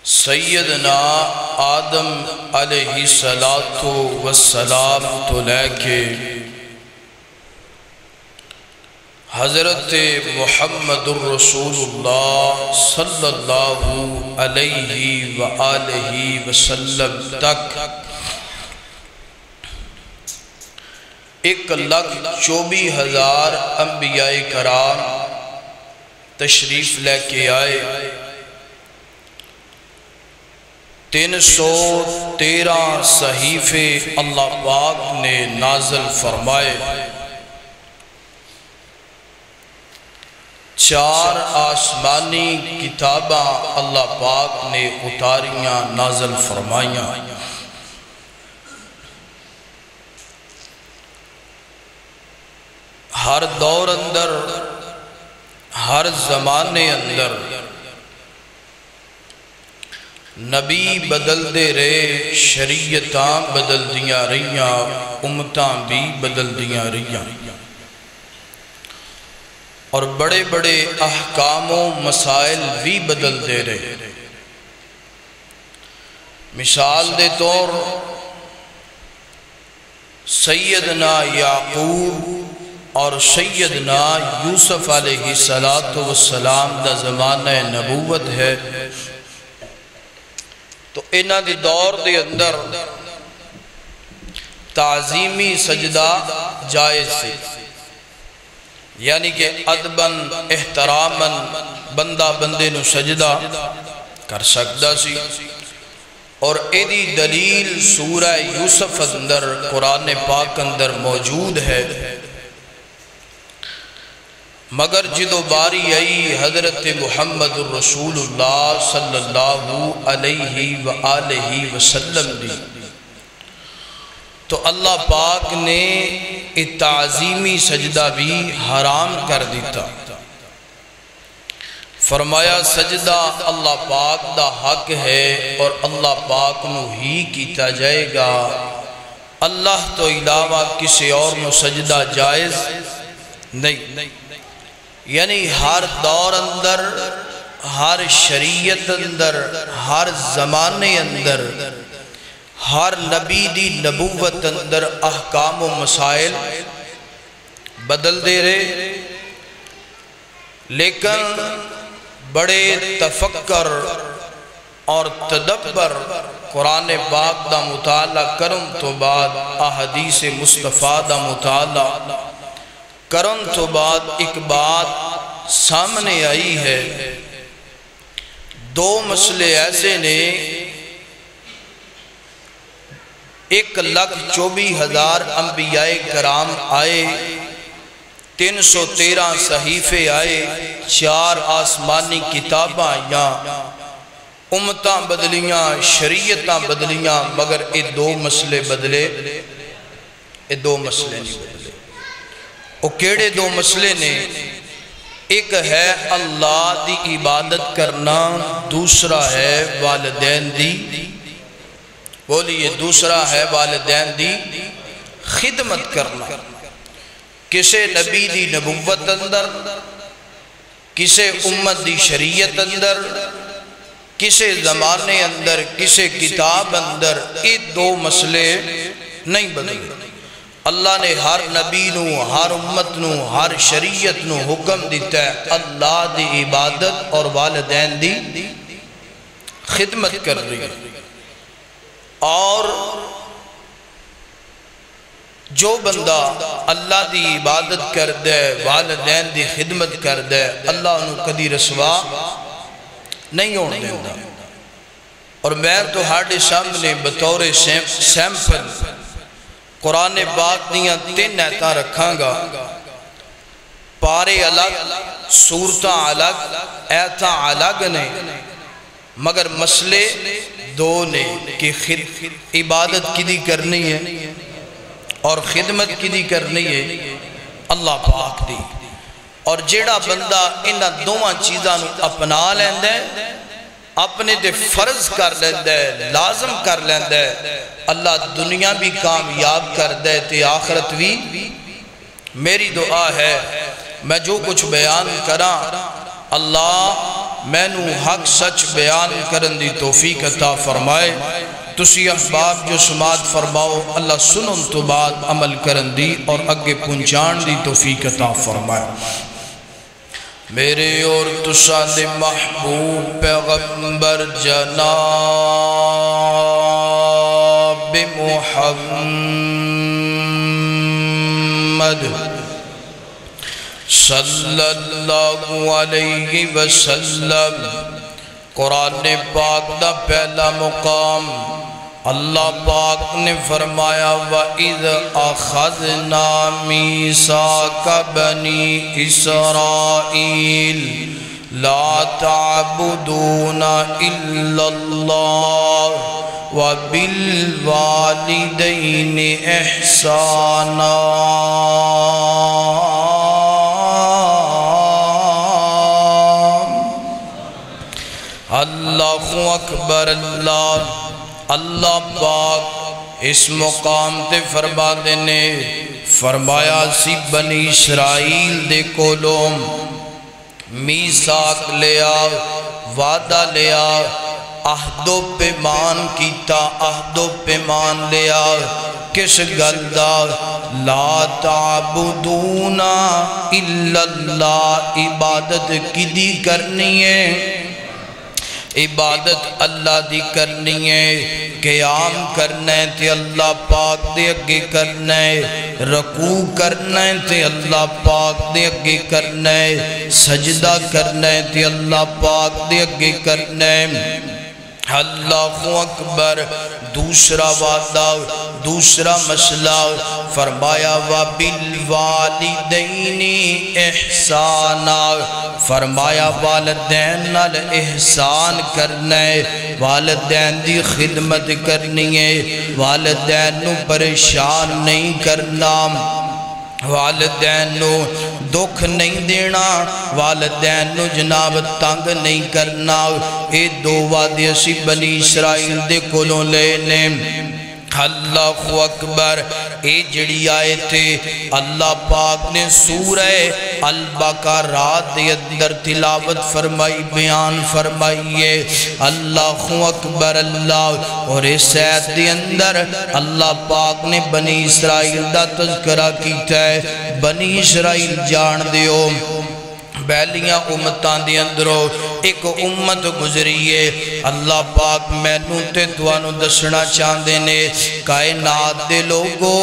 سیدنا آدم علیہ السلام تو لے کے حضرت محمد الرسول اللہ صلی اللہ علیہ وآلہ وسلم تک 1,24,000 انبیاء کرام تشریف لے کے آئے۔ 313 صحیفے اللہ پاک نے نازل فرمائے، 4 آسمانی کتاباں اللہ پاک نے اتاریاں نازل فرمائیاں۔ ہر دور اندر، ہر زمانے اندر نبی بدل دے رہے، شریعتاں بدل دیاں رہیاں، امتاں بھی بدل دیاں رہیاں، اور بڑے بڑے احکام و مسائل بھی بدل دے رہے۔ مثال دے طور سیدنا یعقوب اور سیدنا یوسف علیہ السلام دا زمانہ نبوت ہے، تو انہاں دی دور دے اندر تعظیمی سجدہ جائز سی، یعنی کہ ادباً احتراماً بندہ بندے نو سجدہ کر سکتا سی، اور ایدی دلیل سورہ یوسف اندر قرآن پاک اندر موجود ہے۔ مگر جدو باری آئی حضرت محمد الرسول اللہ صلی اللہ علیہ وآلہ وسلم دی، تو اللہ پاک نے تعظیمی سجدہ بھی حرام کر دیتا۔ فرمایا سجدہ اللہ پاک دا حق ہے اور اللہ پاک نو ہی کیتا جائے گا، اللہ تو علاوہ کسی اور نو سجدہ جائز نہیں۔ یعنی ہر دور اندر، ہر شریعت اندر، ہر زمانے اندر، ہر نبی دی نبوت اندر احکام و مسائل بدل دے رہے، لیکن بڑے تفکر اور تدبر قرآن پاک دا مطالعہ کرن تو بعد، احادیث مصطفیٰ دا مطالعہ کرن تو بعد ایک بات سامنے آئی ہے۔ 2 مسئلے ایسے نے، 1,24,000 انبیاء کرام آئے، 313 صحیفے آئے، 4 آسمانی کتاباں آئیاں، امتاں بدلیاں، شریعتاں بدلیاں، مگر یہ 2 مسئلے بدلے، یہ 2 مسئلے نہیں بدلے۔ وہ کیڑے 2 مسئلے نے؟ ایک ہے اللہ دی عبادت کرنا، دوسرا ہے والدین دی، بولیے، دوسرا ہے والدین دی خدمت کرنا۔ کسے نبی دی نبوت اندر، کسے امت دی شریعت اندر، کسے زمانے اندر، کسے کتاب اندر، یہ 2 مسئلے نہیں بدلے۔ اللہ نے ہر نبی نو، ہر امت نو، ہر شریعت نو حکم دیتا ہے اللہ دی عبادت اور والدین دی خدمت کر رہی ہے، اور جو بندہ اللہ دی عبادت کر دے، والدین دی خدمت کر دے، اللہ انہوں کدی رسوا نہیں ہونے دیتا۔ اور میں تو ہاڑے سامنے بطور سیمپل قرآن پاک دیاں 3 آیتاں رکھاں گا، پارے الگ، سورتاں الگ، آیتاں الگ نے، مگر مسئلے 2 نے کہ عبادت کدی کرنی ہے اور خدمت کدی کرنی ہے اللہ پاک دی۔ اور جیڑا بندہ انہاں 2 چیزاں نو اپنا لیندے، اپنے دے فرض کر لیندے، لازم کر لیندے، اللہ دنیا بھی کامیاب کر دے تے آخرت بھی۔ میری دعا ہے میں جو کچھ بیان کراں اللہ مینو حق سچ بیان کرن دی توفیق عطا فرمائے تسی احباب جو سماعت فرماؤ اللہ سنن تو بعد عمل کرن دی اور اگے پہنچان دی توفیق عطا فرمائے میرے اور تساں دے محبوب پیغمبر جناب محمد صلی اللہ علیہ وسلم قرآن پاک دا پہلا مقام اللہ پاک نے فرمایا وَإِذْ أَخَذْنَا مِيثَاقَ بَنِي إِسْرَائِيلَ لَا تَعْبُدُونَ إِلَّا اللَّهَ وَبِالْوَالِدَيْنِ إِحْسَانًا اللہ اکبر اللہ پاک اس مقام تے فرما دینے فرمایا سی بنی اسرائیل دے کولوم میثاق لیا وعدہ لیا عہد و پیمان کیتا عہد و پیمان لیا کس گلدہ لا تعبدون الا اللہ عبادت کی دی کرنی ہے عبادت اللہ دی کرنی ہے قیام کرنا ہے تے اللہ پاک دے اگے کرنا ہے رکوع کرنا ہے تے اللہ پاک دے اگے کرنا ہے سجدہ کرنا ہے تے اللہ پاک دے اگے کرنا ہے اللہ اکبر دوسرا وعدہ دوسرا مسئلہ فرمایا وَبِالْوَالِدَيْنِ اِحْسَانًا فرمایا والدین نال احسان کرنا ہے والدین دی خدمت کرنی ہے والدین نو پریشان نہیں کرنا والدین نو دکھ نہیں دینا والدین نو جناب تنگ نہیں کرنا اے دو وعدے اسی بنی اسرائیل دے کولوں لینے اللہ اکبر اے جڑی آئے تھے اللہ پاک نے سورہ البقرہ دے اندر تلاوت فرمائی بیان فرمائیے اللہ اکبر اللہ اور اس آیت دے اندر اللہ پاک نے بنی اسرائیل دا تذکرہ کیتا ہے بنی اسرائیل جان دیو بیلیاں امتاں دے اندروں ایک امت گزریے اللہ پاک مینوں تے توانوں دسنا چاہندے نے کائنات دے لوگو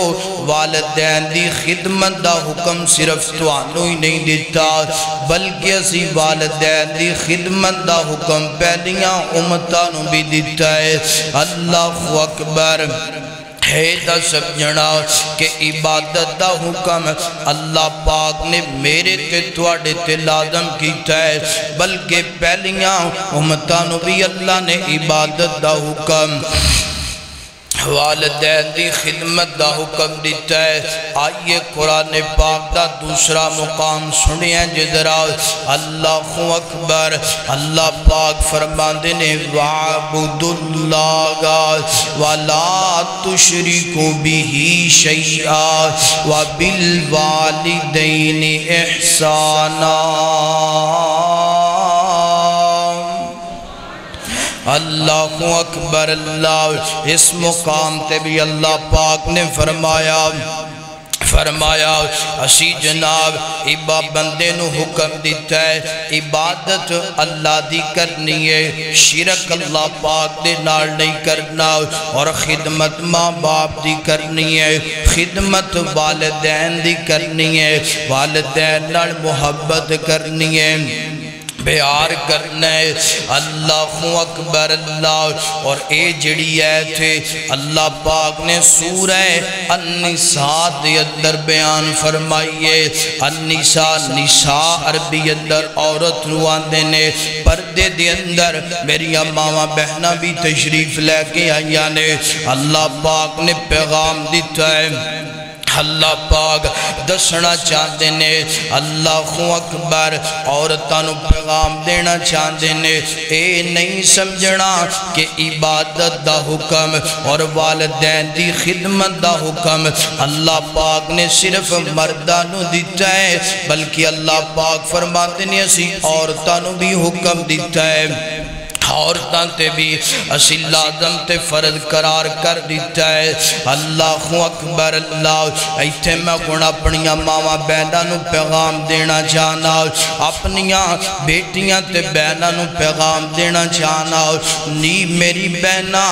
والدین دی خدمت دا حکم صرف توانوں ہی نہیں دیتا بلکہ اسی والدین دی خدمت دا حکم بیلیاں امتاں نوں بھی دیتا ہے اللہ اکبر ہے دا سب جنا کہ عبادت دا حکم اللہ پاک نے میرے تے تواڈے تے لازم کیتا ہے بلکہ پہلیاں امتانو بھی اللہ نے عبادت دا حکم والدین دی خدمت دا حکم دیتا ہے آئیے قرآن پاک دا دوسرا مقام سنیں جدرا اللہ اکبر اللہ پاک فرماندے نے وَعْبُدُ اللَّهَ وَلَا تُشْرِكُوا بِهِ شَيْئًا وَبِالْوَالِدَيْنِ إِحْسَانًا اللہ اکبر اللہ اس مقام تے بھی اللہ پاک نے فرمایا اسی جناب بندے نو حکم دیتا ہے عبادت اللہ دی کرنی ہے شرک اللہ پاک دے نال نہیں کرنا اور خدمت ماں باپ دی کرنی ہے خدمت والدین دی کرنی ہے والدین نال محبت کرنی ہے پیار کرنا ہے اللہ اکبر اللہ اور اے جڑی ہے تھے اللہ پاک نے سورہ النساء دے اندر بیان فرمائیے النساء نساء عربی اندر عورت روان دینے پردے دے اندر میری امامہ بہنہ بھی تشریف لے کے آئیاں نے اللہ پاک نے پیغام دیتا ہے اللہ پاک دسنا چاہتے نے اللہ اکبر عورتاں نو پیغام دینا چاہتے نے اے نہیں سمجھنا کہ عبادت دا حکم اور والدین دی خدمت دا حکم اللہ پاک نے صرف مرداں نو دیتا ہے بلکہ اللہ پاک فرماتے نے اسی عورتاں نو بھی حکم دیتا ہے عورتاں تے بھی اسی لازم تے فرض قرار کر دیتا ہے اللہ اکبر اللہ ایتھے میں کون اپنیاں ماما بہناں نو پیغام دینا چاہنا اپنیاں بیٹیاں تے بہناں نو پیغام دینا چاہنا نی میری بہنا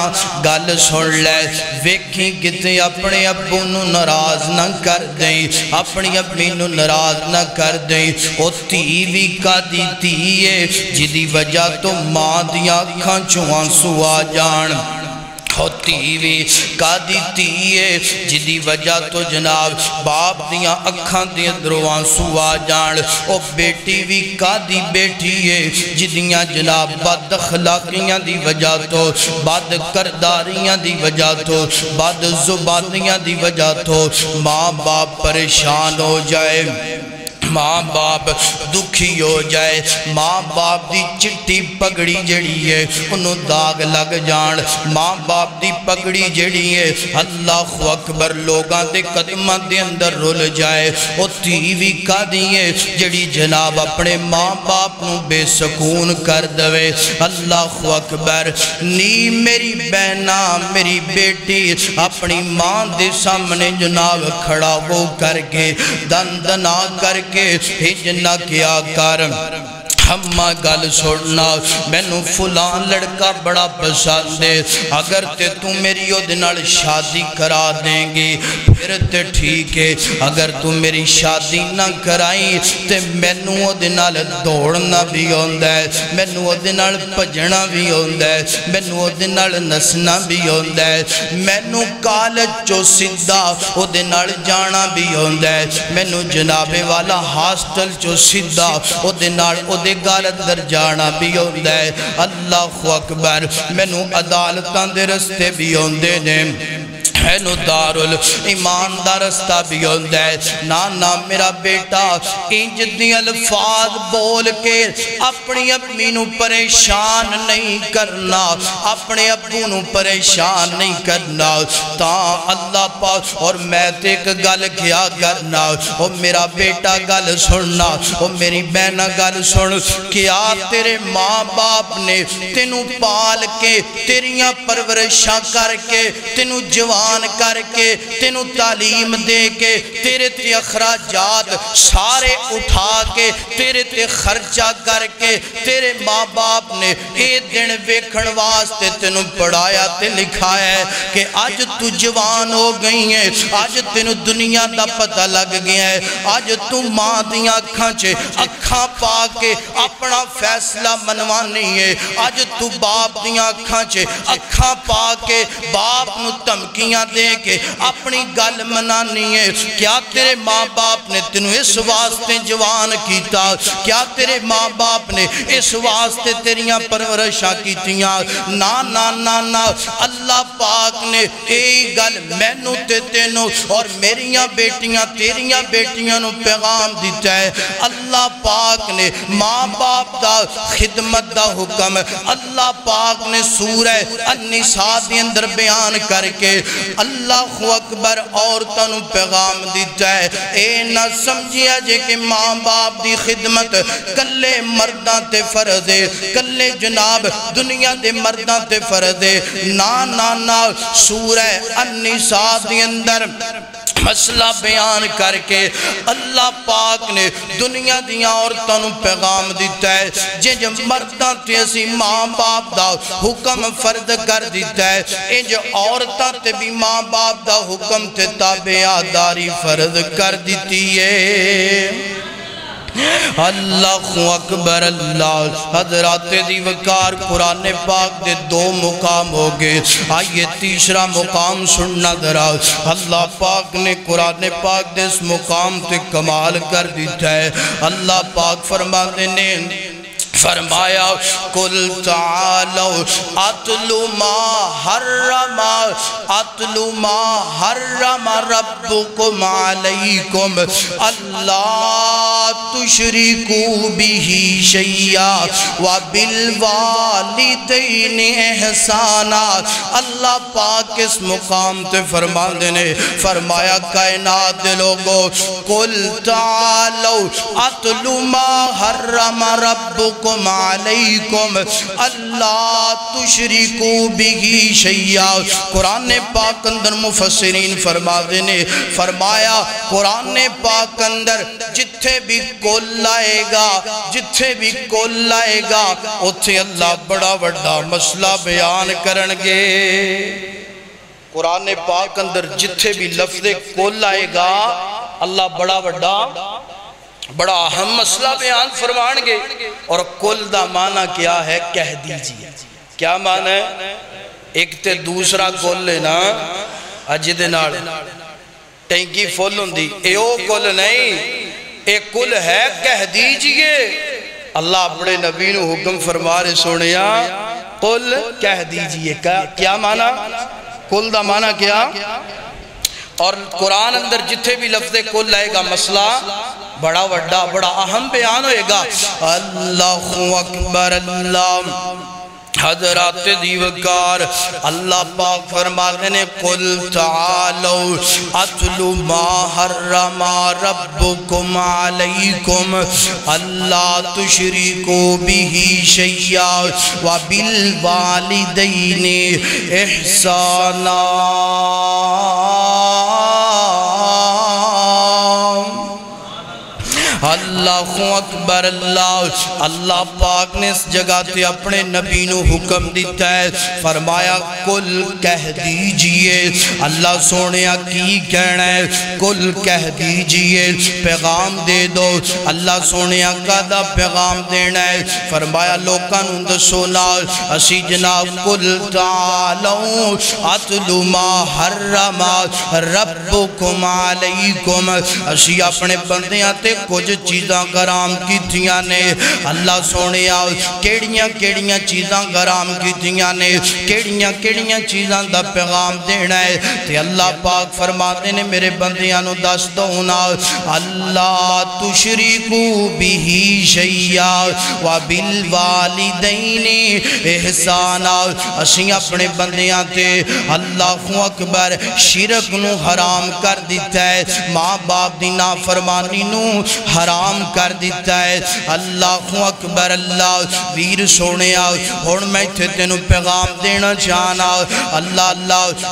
گل سن لے ویکھی کتے اپنے ابو نو ناراض نہ کر دیں اپنی امی نو ناراض نہ کر دیں او تیوی کا دیتی ہے جدی وجہ تو ماں دی آنکھاں چوہاں سوا جان ہوتی وی کا دیتی ہے جدی وجہ تو جناب باپ دیاں اکھاں دیاں دروان سوا جان او بیٹی وی کا دی بیٹی ہے جدیاں جناب بد اخلاقیاں دی وجہ تو بد کرداریاں دی وجہ تو بد زبانیاں دی وجہ تو ماں باپ پریشان ہو جائے ماں باپ دکھی ہو جائے ماں باپ دی چٹی پگڑی جڑی ہے انہوں داغ لگ جان ماں باپ دی پگڑی جڑی ہے اللہ اکبر لوگاں دے قدمہ دے اندر رول جائے او تیوی کا دیئے جڑی جناب اپنے ماں باپ نو بے سکون کر دوے اللہ اکبر نی میری بہنا میری بیٹی اپنی ماں دے سامنے جناب کھڑا ہو کر کے دندنا کر کے ہجنا کیا کر ہمہ گل سننا مینوں فلان لڑکا بڑا پسند ہے اگر تے تو میری اودنال شادی کرا دیں گی پھر تے ٹھیک ہے اگر تو میری شادی نہ کرائی تے مینوں اودنال دوڑنا بھی ہوندہ ہے مینوں اودنال پجنا بھی ہوندہ ہے مینوں اودنال نسنا بھی ہوندہ ہے مینوں کالج چو سدھا اودنال جانا بھی ہوندہ ہے مینوں جنابے والا ہاسٹل چو سدھا اودنال اودے گال اندر جانا بھی ہوندہ ہے اللہ اکبر مینوں عدالتاں دے رستے بھی ہوندے نے اینو دارل ایمان دا رستہ بھی ہوندہ ہے نانا میرا بیٹا انج دی الفاظ بول کے اپنی امی نو پریشان نہیں کرنا اپنے ابو نو پریشان نہیں کرنا تا اللہ پاک اور میں تے ایک گل کیا کرنا او میرا بیٹا گل سننا او میری بہنہ گل سن کیا تیرے ماں باپ نے تینوں پال کے تیریاں پرورشاں کر کے تینوں جوان کر کے تینوں تعلیم دے کے تیرے تے اخراجات سارے اٹھا کے تیرے تے خرچہ کر کے تیرے ماں باپ نے اے دن ویکھن واسطے تینوں پڑھایا تے لکھایا ہے کہ آج تو جوان ہو گئی ہے آج تینوں دنیا دا پتہ لگ گیا ہے آج تو ماں دیاں اکھاں چھے اکھاں پا کے اپنا فیصلہ منوانی ہے آج تو باپ دیاں اکھاں چھے اکھاں پا کے باپ نو تمکیاں دے کے اپنی گل منانی ہے کیا تیرے ماں باپ نے تینوں اس واسطے جوان کیتا کیا تیرے ماں باپ نے اس واسطے تیریاں پرورشاں کیتیاں نا نا نا نا اللہ پاک نے ایک گل مینوں تے تینوں اور میریاں بیٹیاں تیریاں بیٹیاں نو پیغام دیتا ہے اللہ پاک نے ماں باپ دا خدمت دا حکم اللہ پاک نے سورہ النساء دے اندر بیان کر کے اللہ اکبر عورتاں نو پیغام دیتا ہے اے نہ سمجھیا جے کہ ماں باپ دی خدمت کلے مرداں تے فرض ہے کلے جناب دنیا دے مرداں تے فرض ہے نا نا نا سورہ النساء دے اندر مسئلہ بیان کر کے اللہ پاک نے دنیا دیاں عورتاں نو پیغام دیتا ہے جنج مرداں تے اسی ماں باپ دا حکم فرد کر دیتا ہے انج عورتاں تے بھی ماں باپ دا حکم تے تابعداری فرد کر دیتی ہے اللہ اکبر اللہ حضرات دی وقار قرآن پاک دے دو مقام ہو گئے آئیے تیسرا مقام سننا درا اللہ پاک نے قرآن پاک دے اس مقام تے کمال کر دیتا ہے اللہ پاک فرماتے نے فرمایا قل تعالوا اتلو ما حرم ربکم علیکم اللہ تشرکوا بہ شیئا وبالوالدین احسانا۔ اللہ پاک اس مقام تے فرما دینے فرمایا کائنات دے لوگو قل تعالوا اتلو ما حرم ربکم علیکم اللہ تشرکو بہی شیئا۔ قرآن پاک اندر مفسرین فرما دینے فرمایا قرآن پاک اندر جتھے بھی کل لائے گا اتھے اللہ بڑا بڑا مسئلہ بیان کرنگے۔ قرآن پاک اندر جتھے بھی لفظ کل آئے گا اللہ بڑا اہم مسئلہ بیان فرمانگے۔ اور کل دا معنی کیا ہے کہہ دیجئے، کیا معنی ہے؟ ایک تے دوسرا کل لینا اجد نال ٹینکی فل ہوندی ایو کل نہیں، ایک کل ہے کہہ دیجئے۔ اللہ اپنے نبی نو حکم فرما رہے سونیا کل کہہ دیجئے، کیا معنی؟ کل دا معنی کیا؟ اور قرآن اندر جتھے بھی لفظ کل لائے گا مسئلہ بڑا وڈا بڑا اہم بیان ہوئے گا۔ اللہ اکبر اللہ حضرات دیوکار اللہ پاک فرماتے ہیں قل تعالوا اتلو ما حرم ربکم علیکم اللہ تشرکو بہ شیئا وبالوالدین احسانا۔ اللہ اکبر اللہ پاک نے اس جگہ تے اپنے نبی نو حکم دیتا ہے فرمایا کل کہہ دیجئے۔ اللہ سونیا کی کہنا ہے کل کہہ دیجئے، پیغام دے دو۔ اللہ سونیا کا دا پیغام دینا ہے فرمایا لوکاں نوں دسونا اسی جناب کل تعالوا اتلو ما حرم ربکم علیکم اسی اپنے بندیاں تے کچھ چیزاں گرام کی تھیاں نے۔ اللہ سونیا کیڑیاں چیزاں گرام کی تھیاں نے، کیڑیاں چیزاں دا پیغام دینا ہے تے اللہ پاک فرماتے نے میرے بندیاں نو دس دونا اللہ تشرکو بہی شیئا وبالوالدین احسانا۔ اسی اپنے بندیاں تے اللہ اکبر شرک نو حرام کر دیتا ہے، ماں باپ دی نافرمانی نو حرام کر دیتا ہے۔ اللہ اکبر اللہ ویر سونے ہون میں تینو پیغام دینا چاہنا اللہ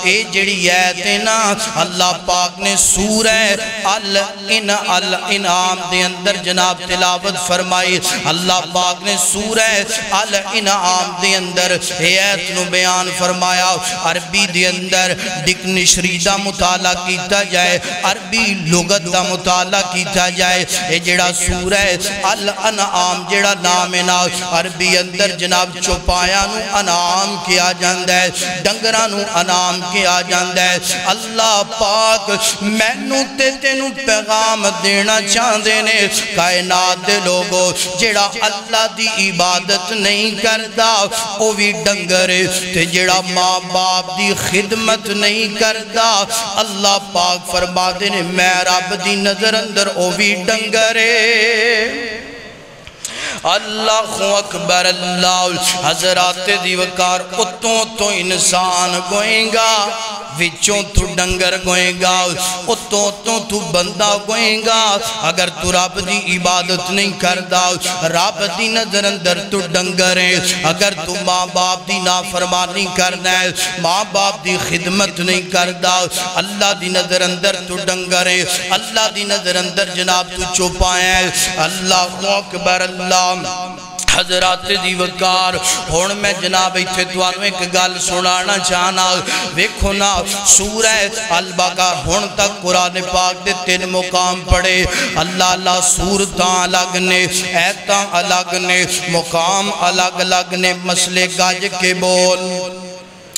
اے جڑی ایت ہے نا اللہ پاک نے سورہ الانعام دے اندر جناب تلاوت فرمائی۔ اللہ پاک نے سورہ الانعام دے اندر ایت نو بیان فرمایا۔ عربی دے اندر ڈکشنری دا مطالعہ کیتا جائے، عربی لغت دا مطالعہ کیتا جائے، اے جڑا سورہ الانعام جڑا نام ہے نا عربی اندر جناب چوپایا نو انعام کیا جاندہ ہے، ڈنگرہ نو انعام کیا جاندہ ہے۔ اللہ پاک مینو تے تینو پیغام دینا چاندے نے کائنات دے لوگو جڑا اللہ دی عبادت نہیں کردا او بھی ڈنگرے تے جڑا ماں باپ دی خدمت نہیں کردا اللہ پاک فرما دے نے میں رب دی نظر اندر او بھی ڈنگرے۔ اللہ اکبر اللہ حضرات دیوکار اتوں تو انسان گوئیں گا وچوں تو ڈنگر گوئیں گا اتوں تو بندہ گوئیں گا۔ اگر تو رب دی عبادت نہیں کردا رب دی نظر اندر تو ڈنگر ہے، اگر تو ماں باپ دی نافرمانی کرنا ہے، ماں باپ دی خدمت نہیں کردا اللہ دی نظر اندر تو ڈنگر ہے، اللہ دی نظر اندر جناب تو چوپایا ہے۔ اللہ اکبر اللہ حضرات دیوکار ہون میں جناب ایتھے توانو ایک گل سنانا چاہنا ویکھو نا سورہ البقرہ ہون تک قرآن پاک دے 3 مقام پڑے۔ اللہ سورتاں الگ نے، ایتاں الگ نے، مقام الگ الگ نے، مسئلے گاج کے بول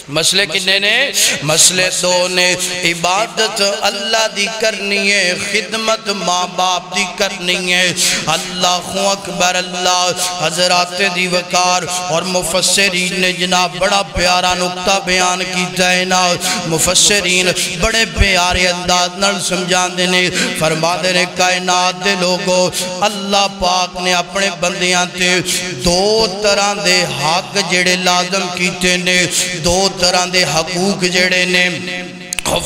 مسئلے کنے نے؟ مسئلے دو نے۔ عبادت اللہ دی کرنی ہے، خدمت ماں باپ دی کرنی ہے۔ اللہ اکبر اللہ۔ حضرات دی وقار اور مفسرین نے جناب بڑا پیارا نقطہ بیان کیتا ہے نا۔ مفسرین بڑے پیارے انداز نال سمجھان دینے، فرما دینے کائنات دے لوگوں، اللہ پاک نے اپنے بندیاں تے دو طرح دے حق جڑے لازم کیتے نے، دو طرح دے حقوق جڑے نے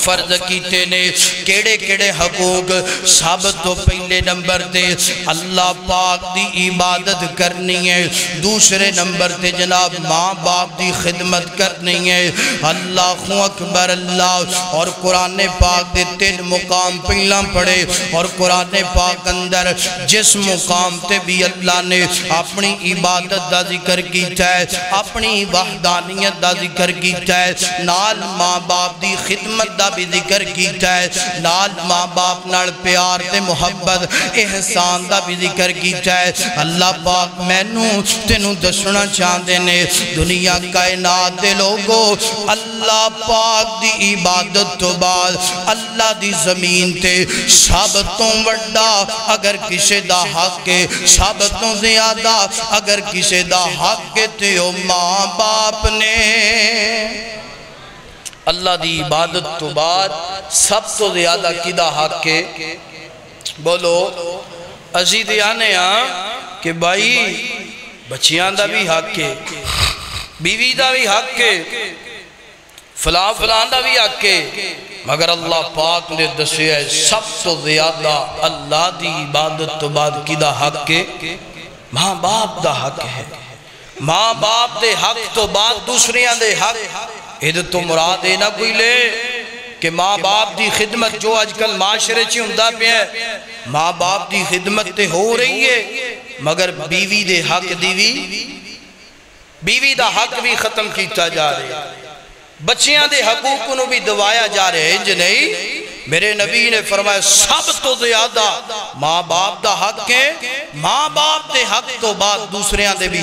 فرض کیتے نے۔ کیڑے کیڑے حقوق؟ سب تو پہلے نمبر تے اللہ پاک دی عبادت کرنی ہے، دوسرے نمبر تے جناب ماں باپ دی خدمت کرنی ہے۔ اللہ اکبر اللہ۔ اور قرآن پاک دے 3 مقام پہلا پڑھے، اور قرآن پاک اندر جس مقام تے بھی اللہ نے اپنی عبادت دا ذکر کیتا ہے، اپنی وحدانیت دا ذکر کیتا ہے، نال ماں باپ دی خدمت دا بھی ذکر کیتا ہے، نال ماں باپ نال پیار تے محبت احسان دا بھی ذکر کیتا ہے۔ اللہ پاک مینوں تینوں دسنا چاہندے نے، دنیا کائنات دے لوگوں، اللہ پاک دی عبادت تو بعد اللہ دی زمین تے سب تو وڈا اگر کسے دا حق ہے، سب تو زیادہ اگر کسے دا حق ہے تے او ماں باپ نے۔ اللہ دی عبادت تو بعد سب تو زیادہ کدا حق ہے؟ بولو ازید آنے کہ بھائی بچیاں دا بھی حق ہے، بیوی دا بھی حق ہے، فلان فلان دا بھی حق ہے، مگر اللہ پاک نے دسیا ہے سب تو زیادہ اللہ دی عبادت تو بعد کدا حق ہے؟ ماں باپ دا حق ہے۔ ماں باپ دے حق تو بعد دوسریاں دے حق۔ ادھر تو مراد ہے نہ کوئی لے کہ ماں باپ دی خدمت جو آج کل معاشرے چی ہندہ پہ ہے، ماں باپ دی خدمت تے ہو رہی ہے، مگر بیوی دے حق بیوی دا حق بھی ختم کیتا جا رہے ہیں، بچیاں دے حقوق انہوں بھی دوایا جا رہے ہیں۔ نہیں، میرے نبی نے فرمایا سب تو زیادہ ماں باپ دا حق ہے، ماں باپ دے حق تو بعد دوسریاں دے بھی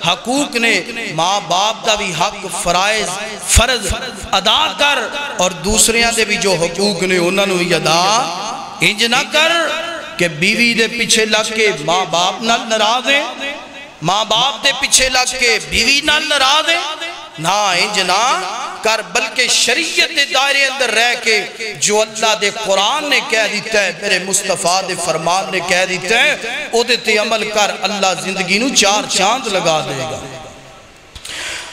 حقوق نے۔ ماں باپ دا بھی حق فرض ادا کر، اور دوسریاں دے بھی جو حقوق نے انہوں نے ادا انج نہ کر کہ بیوی دے پیچھے لگ کے ماں باپ نال ناراض ہیں، ماں باپ دے پیچھے لگ کے بیوی نال ناراض ہیں، نہ انج نہ کر، بلکہ شریعت دائرے اندر رہ کے جو اللہ دے قرآن نے کہہ دیتا ہے، میرے مصطفیٰ دے فرمان نے کہہ دیتا ہے، او دیتے عمل کر، اللہ زندگی نو 4 چاند لگا دے گا۔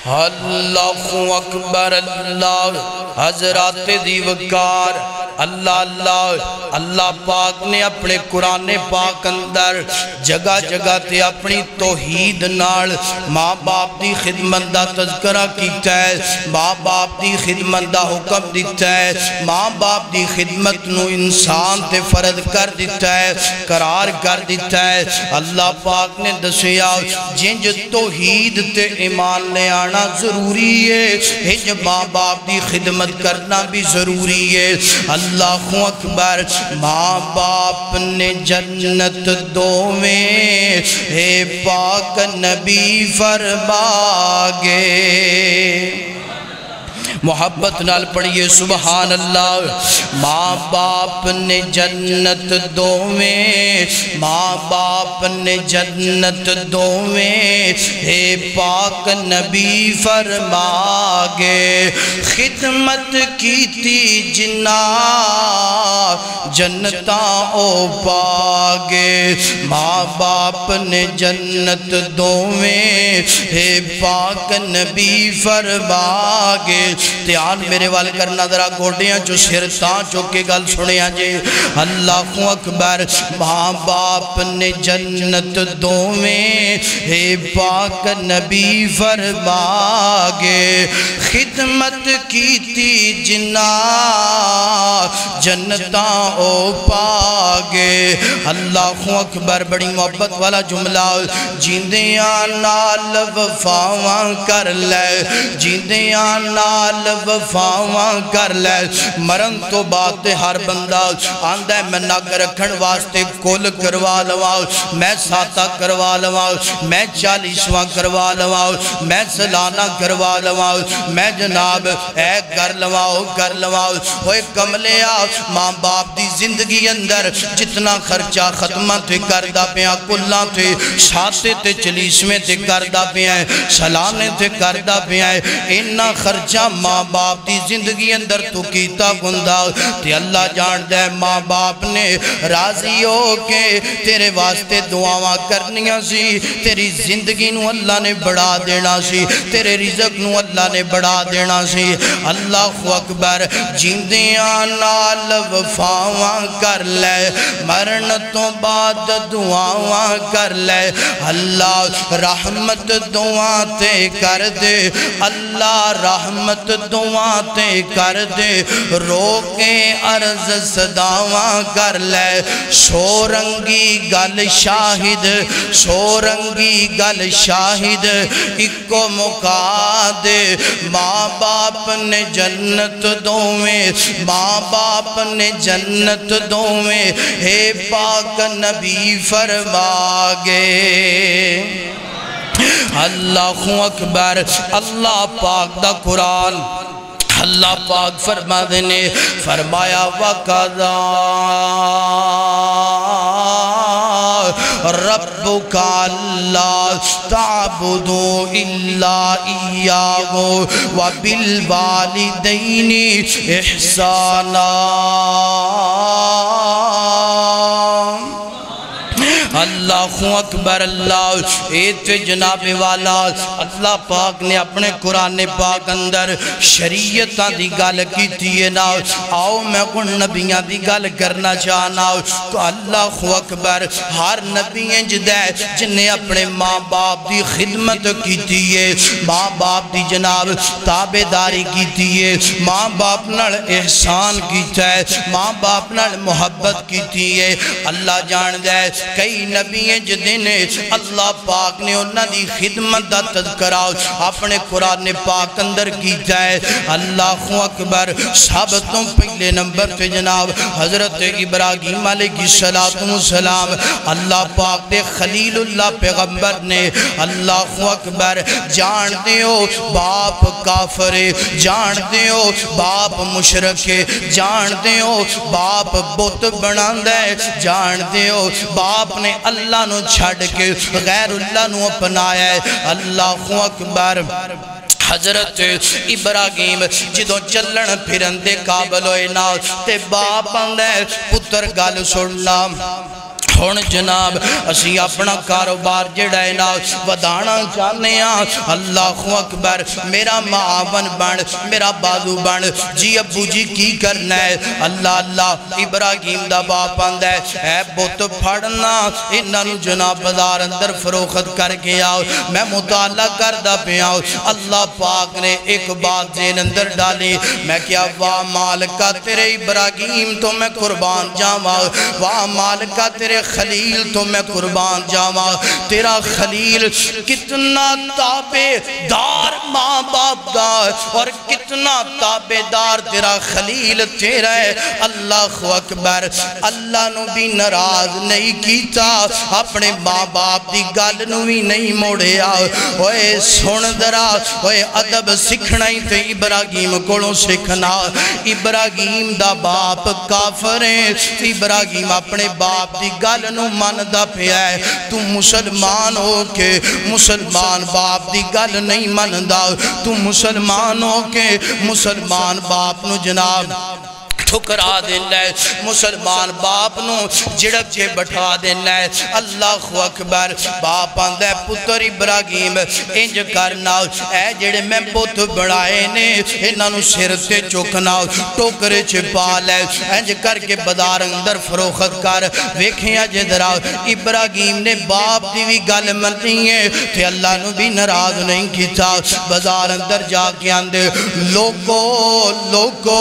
اللہ اکبر اللہ۔ حضرات دی وقار اللہ پاک نے اپنے قرآن پاک اندر جگہ جگہ تے اپنی توحید نال ماں باپ دی خدمت دا تذکرہ کیتا ہے، ماں باپ دی خدمت دا حکم دیتا ہے، ماں باپ دی خدمت نو انسان تے فرض کر دیتا ہے، قرار کر دیتا ہے۔ اللہ پاک نے دسیا جنج توحید تے ایمان لے آنا ضروری ہے، ہنج ماں باپ دی خدمت کرنا بھی ضروری ہے۔ اللہ اکبر۔ ماں باپ نے جنت دو میں اے پاک نبی فرماگے، محبت نال پڑھئے سبحان اللہ۔ ماں باپ نے جنت دو میں، ماں باپ نے جنت دو میں اے پاک نبی فرماگے، خدمت کیتی جنا جنتاں او پاگے۔ ماں باپ نے جنت دو میں اے پاک نبی فرماگے۔ دھیان میرے وال کرنا ذرا گوڑیاں جو سرتاں چوکے گل سنیاں جے۔ اللہ اکبر۔ ماں باپ نے جنت دو میں اے پاک نبی فرماگے، خدمت کیتی جنا جنتاں او پاگے۔ اللہ اکبر۔ بڑی محبت والا جملہ، جیندیاں نال وفاواں کر لے، جیندیاں نال وفاواں کر لے مرن تو بات ہر بندہ آندہ ہے میں نگ رکھن واسطے کل کروا لواں میں ساتہ کروا لواں میں 40واں کروا لواں میں سالانہ کروا لواں میں جناب اے کر لواں ہوئے کملیا ماں باپ دی زندگی اندر جتنا خرچہ ختمہ تھے کردہ پیاں کلہ تھے ساتے تے 40ویں تھے کردہ پیاں سالانے تھے کردہ پیاں انہا خرچہ ماں باپ دی زندگی اندر تو کیتا گندہ تے اللہ جان دے ماں باپ نے راضی ہو کے تیرے واسطے دعاواں کرنیاں سی تیری زندگی نو اللہ نے بڑھا دینا سی تیرے رزق نو اللہ نے بڑھا دینا سی اللہ اکبر جیندیاں نال وفاواں کر لے مرن تو بعد دعاواں کر لے اللہ رحمت دعا تے کر دے اللہ رحمت دعا تے کر دے روکے عرض صداواں کر لے سورنگی گل شاہد اکو مکا دے ماں باپ نے جنت دوویں ماں باپ نے جنت دوویں ہے پاک نبی فرما گے اللہ اکبر اللہ پاک دا قرآن اللہ پاک فرما دینے فرمایا وَقَضَى رَبُّكَ أَلَّا تَعْبُدُوا إِلَّا إِيَّاهُ وَبِالْوَالِدَيْنِ إِحْسَانًا اللہ اکبر اللہ ایت جناب والا اللہ پاک نے اپنے قرآن پاک اندر شریعتاں دی گل کی تیئے نا آؤ میں کن نبیاں دی گل کرنا چاہنا تو اللہ اکبر ہر نبی جدہ جنہیں اپنے ماں باپ دی خدمت کی تیئے ماں باپ دی جناب تابداری کی تیئے ماں باپ نال احسان کی تیئے ماں باپ نال محبت کی تیئے اللہ جان دے کئی نبی جدنے اللہ پاک نے انہاں دی خدمت دا تذکرہ اپنے قرآن پاک اندر کی جائے اللہ اکبر سب تو پہلے نمبر پہ جناب حضرت ابراہیم علیہ السلام اللہ پاک دے خلیل اللہ پیغمبر نے اللہ اکبر جان دیو باپ کافر جان دیو باپ مشرک جان دیو باپ بت بنا دے جان دیو باپ نے اللہ نو چھڑ کے غیر اللہ نو اپنایا ہے اللہ اکبر حضرت ابراہیم جدوں چلن پھرن دے قابل ہوئے نا تے باپ اندے پتر گل سننا ہون جناب اسی اپنا کاروبار جڑائے نا ودانا چاہنے ہیں اللہ اکبر میرا معاون بن میرا بازو بن جی ابو جی کی کرنا ہے اللہ ابراہیم دا باپ آندہ ہے اے بت پھڑنا انہاں نو جناب بازار اندر فروخت کر کے آؤ میں مطالعہ کردہ پہ آؤ اللہ پاک نے ایک بات زین اندر ڈالی میں کیا واہ مالکہ تیرے ابراہیم تو میں قربان جاواں واہ مالکہ تیرے خلیل تو میں قربان جاواں تیرا خلیل کتنا تابع دار ماں باپ دار اور کتنا تابع دار تیرا خلیل تیرا ہے اللہ اکبر اللہ نو بھی ناراض نہیں کیتا اپنے ماں باپ دی گل نو بھی نہیں موڑے ہوئے سن درا ہوئے ادب سکھنا ہی تے ابراہیم کولوں سکھنا ابراہیم دا باپ کافر ہے ابراہیم اپنے باپ دی گل نو من دا پیا ہے تو مسلمان ہو کے مسلمان باپ دی گل نہیں من دا تو مسلمان ہو کے مسلمان باپ نو جناب ٹھکرا دینا ہے مسلمان باپ نو جڑک کے بٹھا دینا ہے اللہ اکبر باپ آندہ پتر ابراہیم انج کرنا اے جڑے میں بت بڑھائے نے انہاں نو سر تے چکنا ٹوکرے چھپا لے انج کر کے بازار اندر فروخت کر ویکھیں جدرا ابراہیم نے باپ دی بھی گل منی ہے تے اللہ نو بھی ناراض نہیں کیتا بازار اندر جا کے آندے لوگو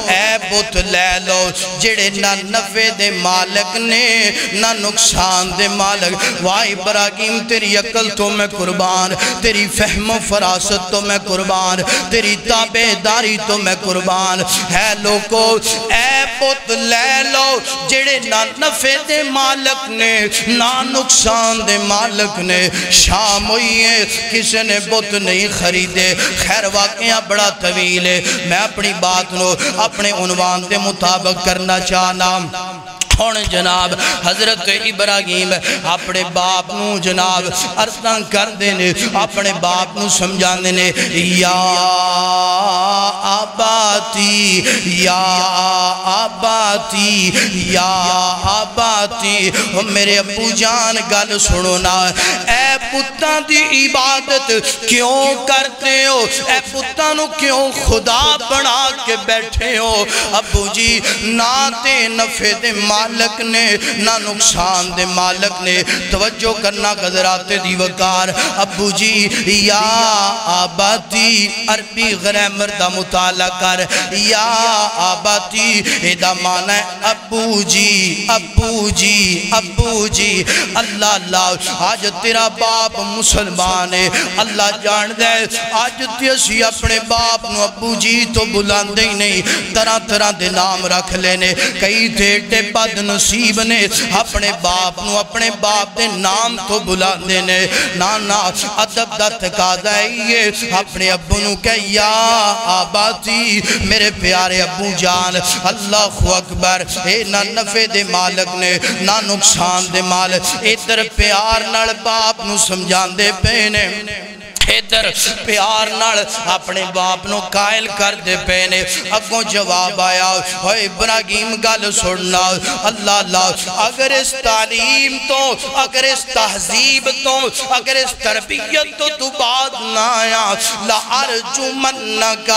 اے بت پت لے لو جڑے نہ نفع دے مالک نے نہ نقصان دے مالک. واہ ابراہیم تیری عقل تو میں قربان, تیری فہم و فراست تو میں قربان, تیری تابعداری تو میں قربان. ہے لوگو اے پت لے لو جڑے نہ نفع دے مالک نے نہ نقصان دے مالک نے. شام ہوئی ہے کسی نے بت نہیں خریدے. خیر واقعہ بڑا طویل ہے, میں اپنی بات نو اپنے عنوان دے مطابق کرنا چاہنا. ہون جناب حضرت ابراہیم اپنے باپ نو جناب عرضاں کر دینے, اپنے باپ نو سمجھان دینے, یا آباتی یا آباتی یا آباتی. میرے ابو جان گل سنو نا, اے پتاں دی عبادت کیوں کرتے ہو, اے پتاں نو کیوں خدا بنا کے بیٹھے ہو. ابو جی نہ تے نفع دے مالک نے نہ نقصان دے مالک نے. توجہ کرنا حضرات دی وقار. ابو جی یا آباتی عربی گرامر دا مطالعہ کر. یا آباتی ایدہ معنی ہے ابو جی ابو جی ابو جی. اللہ اللہ آج تیرا باپ مسلمان ہے, اللہ جان دے آج تیسی اپنے باپ نو ابو جی تو بلاندے ہی نہیں, طرح طرح دے نام رکھ لینے. کئی ٹھیٹے بد نصیب نے اپنے باپ نو اپنے باپ دے نام تو بلاندے نے. نانا ادب دا تقاضا ہے یہ اپنے ابو نو کہ یا آباتی میرے پیارے ابو جان. اللہ اکبر. اے نہ نفع دے مالک نے نہ نقصان دے مالک. ادھر پیار نال باپ نو سمجھان دے پینے, ادھر پیار نال اپنے باپ نو قائل کر دے پینے. اگوں جواب آیا, اے ابراہیم گل سننا. اللہ اللہ اگر اس تعلیم تو اگر اس تہذیب تو اگر اس تربیت تو بات نہ آیا لَأَرْجُمَنَّكَ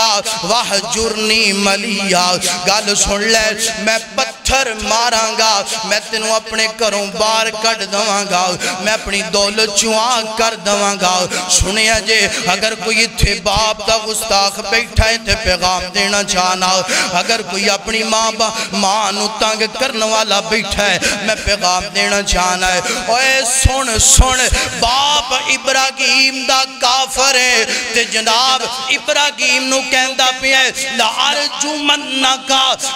وَحْجُرْنِي مَلِيًّا. گل سن لے, میں پتھر ماراں گا, میں تینوں اپنے گھروں باہر کٹ دواں گا, میں اپنی دولت چواں کر دواں گا. سنیا جے اگر کوئی تھے باپ دا گستاخ بیٹھا ہے تے پیغام دینا چاہنا. اگر کوئی اپنی ماں نو تنگ کرنے والا بیٹھا ہے میں پیغام دینا چاہنا ہے. اوے سن سن باپ ابراہیم دا کافر ہے تے جناب ابراہیم نو کہندا پیا لَأَرْجُمَنَّكَ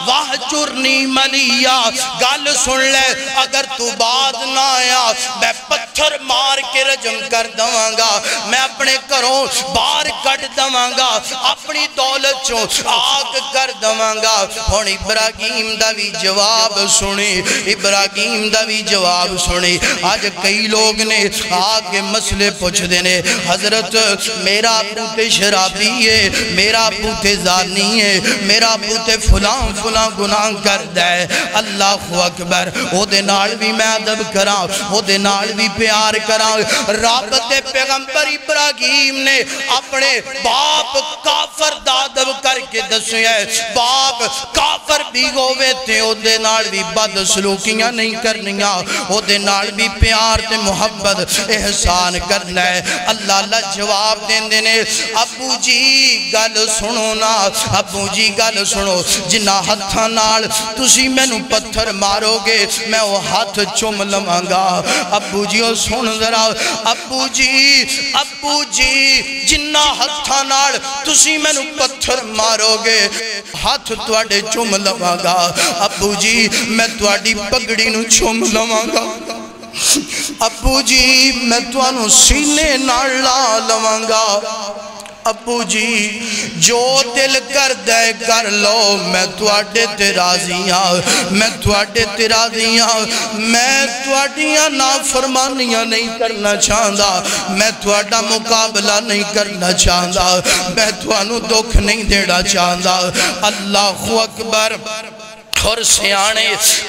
وَحْجُرْنِي مَلِيًّا. گل سن لے, اگر تو بعد نہ آیا میں پتھر مار کے رجم کر دواں گا, میں اپنے کروں باہر کٹ دواں گا, اپنی دولت چوں آگ کر دواں گا. ہون ابراہیم دا بھی جواب سنی, ابراہیم دا بھی جواب سنی. آج کئی لوگ نے آگے مسئلے پوچھ دینے, حضرت میرا پوتے شرابی ہے, میرا پوتے زانی ہے, میرا پوتے فلان فلان گناہ کر دے. اللہ اکبر. او دے نال بھی میں ادب کراں, او دے نال بھی پیار کراں. رب دے پیغمبر ابراہیم نے اپنے باپ کافر دادب کر کے دسے ہے, باپ کافر بھی ہوئے تھے او دے نال بھی بد سلوکیاں نہیں کرنیاں, او دے نال بھی پیار تے محبت احسان کرنا ہے. اللہ اللہ جواب دین دینے. ابو جی گل سنو نا, ابو جی گل سنو, جنہ ہتھاں نال تسی میں نو پتھر مارو گے میں وہ ہاتھ چوم لواں گا. ابو جی او سن ذرا, ابو جی جنہ ہتھاں نال تسی میں نو پتھر مارو گے ہاتھ تواڈے چوم لواں گا. ابو جی میں تواڈی پگڑی نو چوم لواں گا. ابو جی میں توانو سینے نال لا لواں گا. ابو جی جو دل کر دے کر لو, میں تواڈے تے راضی ہاں, میں تواڈے تے راضی ہاں. میں تواڈیاں نافرمانیاں نہیں کرنا چاہندا, میں تواڈا مقابلہ نہیں کرنا چاہندا, میں توانو دکھ نہیں دینا چاہندا. اللہ اکبر. اور سیانے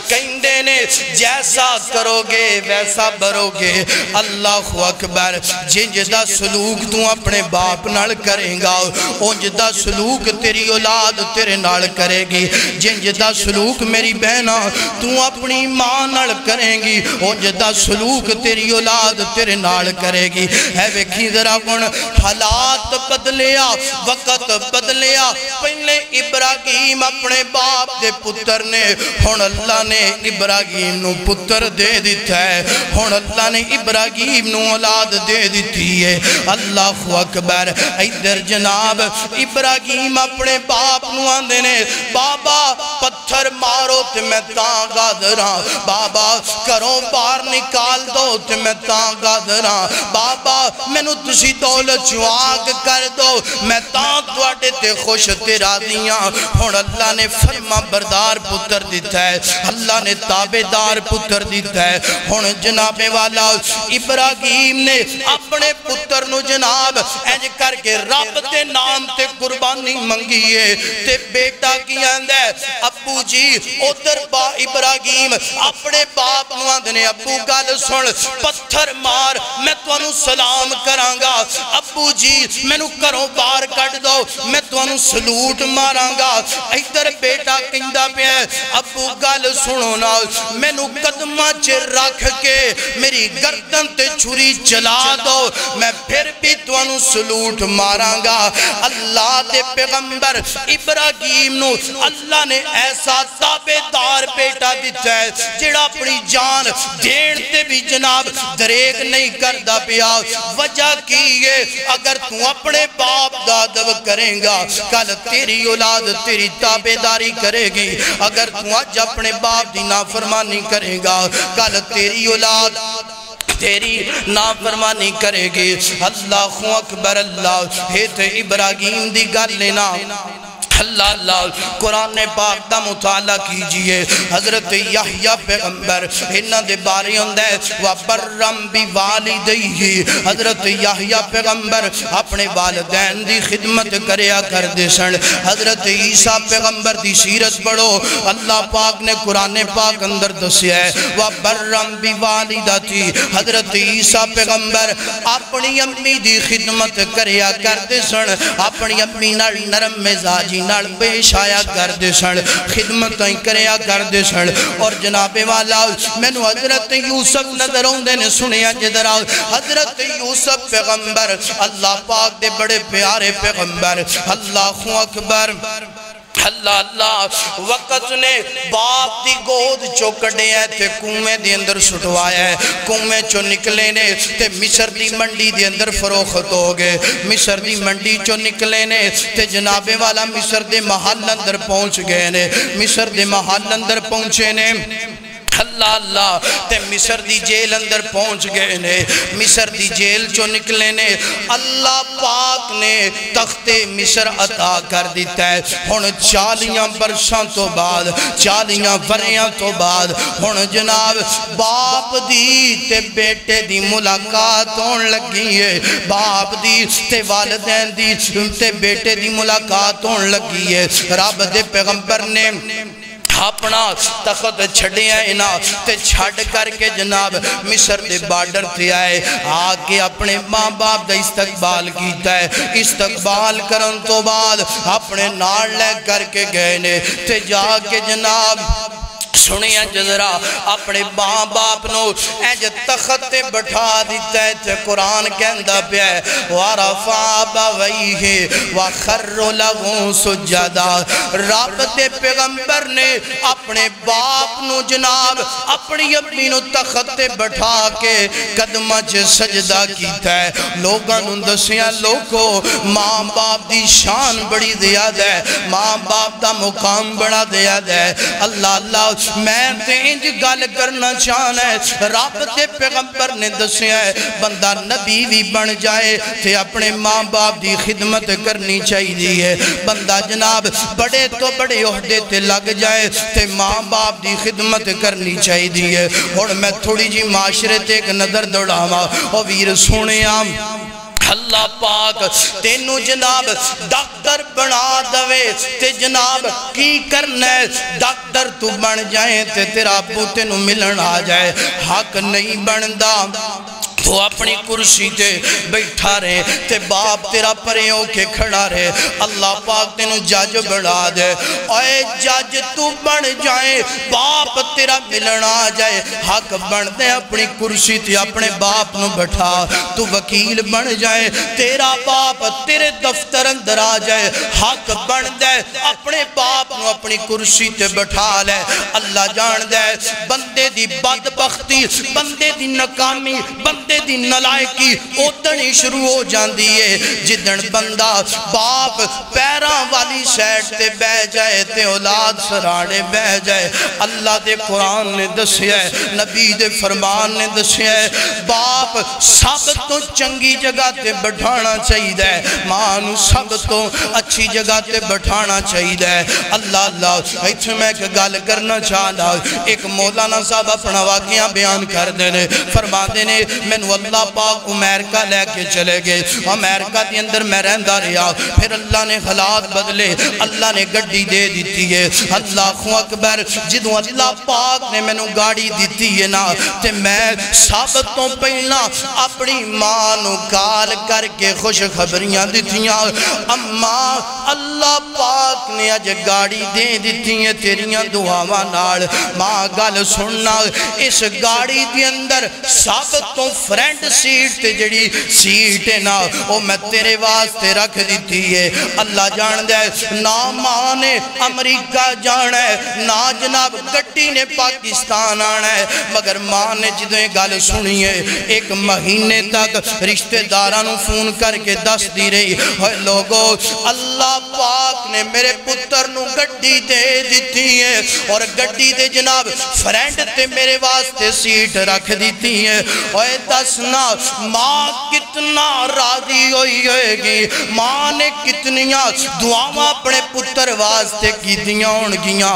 کہندے نے جیسا کرو گے ویسا برو گے. اللہ اکبر. جنج دا سلوک تو اپنے باپ نال کریں گا اونج دا سلوک تیری اولاد تیرے نال کرے گی. جنج دا سلوک میری بہنا تو اپنی ماں نال کریں گی اونج دا سلوک تیری اولاد تیرے نال کرے گی. ہے ویکھی ذرا کون حالات بدلیا, وقت بدلے بدلیا پہلے ابراہیم اپنے باپ دے پتر نے ہن اللہ نے ابراہیم نو پتر دے دیتا ہے ہن اللہ نے ابراہیم نو اولاد دے دیتی ہے اللہ اکبر ادھر جناب ابراہیم اپنے باپ نو آندے نے بابا پتھر مارو تے میں تاں گادراں بابا کروں باہر نکال دو تے میں تاں گادراں بابا میں نو تسی دولت چواگ کر دو میں تاں دوڑے تے خوش تے راضیاں ہن اللہ نے فرما بردار پتر دیتا ہے اللہ نے تابدار پتر دیتا ہے ہن جناب والا ابراہیم نے اپنے پتر نو جناب اینج کر کے رب دے نام تے قربانی منگیے تے بیٹا کی آندہ ابو جی ادھر با ابراہیم اپنے باپ نو آندھنے ابو گل سن پتھر مار میں تو انو سلام کرانگا ابو جی میں نو کروں بار کٹ دو میں تو انو سلوٹ مارانگا ادھر بیٹا کندہ پہ ہے ابو گل سنو نا میں نو قدمہ چے رکھ کے میری گردن تے چھری چلا دو میں پھر بھی تو انو سلوٹ مارانگا اللہ دے پیغمبر ابراہیم نو اللہ نے ایسا تابدار بیٹا دیتا ہے جڑا اپنی جان دین تے بھی جناب دریگ نہیں کردہ پیا وجہ کی ہے اگر تو اپنے باپ دادب کریں گا کل تیری اولاد تیری تابداری کرے گی اگر تو آج اپنے باپ دی نافرمانی کرے گا کل تیری اولاد تیری نافرمانی کرے گی اللہ اکبر اللہ ہے تے ابراہیم دی گل لینا اللہ اللہ قرآن پاک دا مطالعہ کیجئے حضرت یحییٰ پیغمبر انہاں دے بارے ہوندہ ہے وَبَرَّمْ بِوَالِدَيْهِ حضرت یحییٰ پیغمبر اپنے والدین دی خدمت کریا کر دے سن حضرت عیسیٰ پیغمبر دی سیرت پڑھو اللہ پاک نے قرآن پاک اندر دسیا ہے وَبَرَّمْ بِوَالِدَتِهِ حضرت عیسیٰ پیغمبر اپنی امی دی خدمت کریا کر دے سن اپنی امی نرم مزاجی نال پیش آیا کر دے سن خدمتیں کریا کر دے سن اور جناب والا میں نو حضرت یوسف نظر ہوندے نے سنیا جدر حضرت یوسف پیغمبر اللہ پاک دے بڑے پیارے پیغمبر اللہ اکبر اللہ اللہ وقت نے باپ دی گود چوکڑے ہیں تے کنویں دی اندر سٹوایا ہے کنویں چو نکلے نے تے مصر دی منڈی دی اندر فروخت ہو گئے مصر دی منڈی چو نکلے نے تے جناب والا مصر دے محل اندر پہنچ گئے نے مصر دے محل اندر پہنچے نے اللہ اللہ تے مصر دی جیل اندر پہنچ گئے نے مصر دی جیل چو نکلے نے اللہ پاک نے تخت مصر عطا کر دیتا ہے ہن 40 برساں تو بعد 40 وریاں تو بعد ہن جناب باپ دی تے بیٹے دی ملاقات ہون لگی ہے باپ دی تے والدین دی تے بیٹے دی ملاقات ہون لگی ہے رب دے پیغمبر نے اپنا تخت چھڑیا اینا تے چھڑ کر کے جناب مصر دے بارڈر تے آئے آگے اپنے ماں باپ دا استقبال کیتا ہے استقبال کرن تو بعد اپنے نار لے کر کے گئے نے تے جا کے جناب سنیا جذرا اپنے ماں باپ نو اینج تخت بٹھا دیتا ہے تے قرآن کہندہ پہ ہے وَرَفَعَ أَبَوَيْهِ وَخَرُّ لَهُ سُجَّدًا رب دے پیغمبر نے اپنے باپ نو جناب اپنی اپنی نو تخت بٹھا کے قدمہ چے سجدہ کیتا ہے لوگاں نو دسیاں لوگو ماں باپ دی شان بڑی زیادہ ہے ماں باپ دا مقام بڑا زیادہ ہے اللہ اللہ میں تینج گل کرنا چاہنا ہے رب دے پیغمبر نے دسیا ہے بندہ نبی بھی بن جائے تے اپنے ماں باپ دی خدمت کرنی چاہیے ہے بندہ جناب بڑے تو بڑے عہدے تے لگ جائے تے ماں باپ دی خدمت کرنی چاہیے ہے اور میں تھوڑی جی معاشرے تے ایک نظر دوڑاما اور ویر سونیا اللہ پاک تینو جناب ڈاکٹر بنا دوے تے جناب کی کرنا ہے ڈاکٹر تو بن جائیں تے تیرا ابو تینو ملن آ جائے حق نہیں بندا تو اپنی کرسی تے بیٹھا رہے تے باپ تیرا پرے ہو کے کھڑا رہے اللہ پاک تینوں جج بڑھا دے اے جج تو بن جائے باپ تیرا ملنا آ جائے حق بن دے اپنی کرسی تے اپنے باپ نو بٹھا تو وکیل بن جائے تیرا باپ تیرے دفتر اندر آ جائے حق بن دے اپنے باپ نو اپنی کرسی تے بٹھا لے اللہ جان دے بندے دی بدبختی بندے دی ناکامی بندے دی نلائکی اتنی شروع ہو جاندی ہے جدن بندہ باپ پیران والی سیٹ تے بہ جائے تے اولاد سراڑے بہ جائے اللہ دے قرآن نے دسیا ہے نبی دے فرمان نے دسیا ہے باپ سب تو چنگی جگہ تے بٹھانا چاہیے ماں سب تو اچھی جگہ تے بٹھانا چاہیے اللہ اللہ ایتھے میں ایک گل کرنا چاہتا ایک مولانا صاحب اپنا واقعہ بیان کر دینے فرما دینے میں نے اللہ پاک امریکہ لے کے چلے گئے امریکہ دی اندر میں رہندا رہا پھر اللہ نے حالات بدلے اللہ نے گڈی دے دیتی ہے اللہ اکبر جدوں اللہ پاک نے میں نے گاڑی دیتی ہے نا تے میں سب تو پہلا اپنی ماں نو کال کر کے خوش خبریاں دیتیاں اماں اللہ پاک نے اج گاڑی دے دیتی ہے تیریاں دعاواں نال ماں گل سننا اس گاڑی دی اندر سب تو فرنٹ سیٹ تے جڑی سیٹ ہے نا وہ میں تیرے واسطے رکھ دیتی ہے اللہ جان دے نا ماں نے امریکہ جانا ہے نا جناب گڈی نے پاکستان آنا ہے مگر ماں نے جدوں یہ گل سنی ہے ایک مہینے تک رشتہ دارانوں فون کر کے دس دی رہی ہوئے لوگوں اللہ پاک نے میرے پتر نو گڈی دے دیتی ہے اور گڈی دے جناب فرینڈ تے میرے واسطے سیٹ رکھ دیتی ہے ہوئے دسنا ماں کتنا راضی ہوئی ہوئے گی ماں نے کتنیاں دعاواں اپنے پتر واسطے کی دیاں ہونگیاں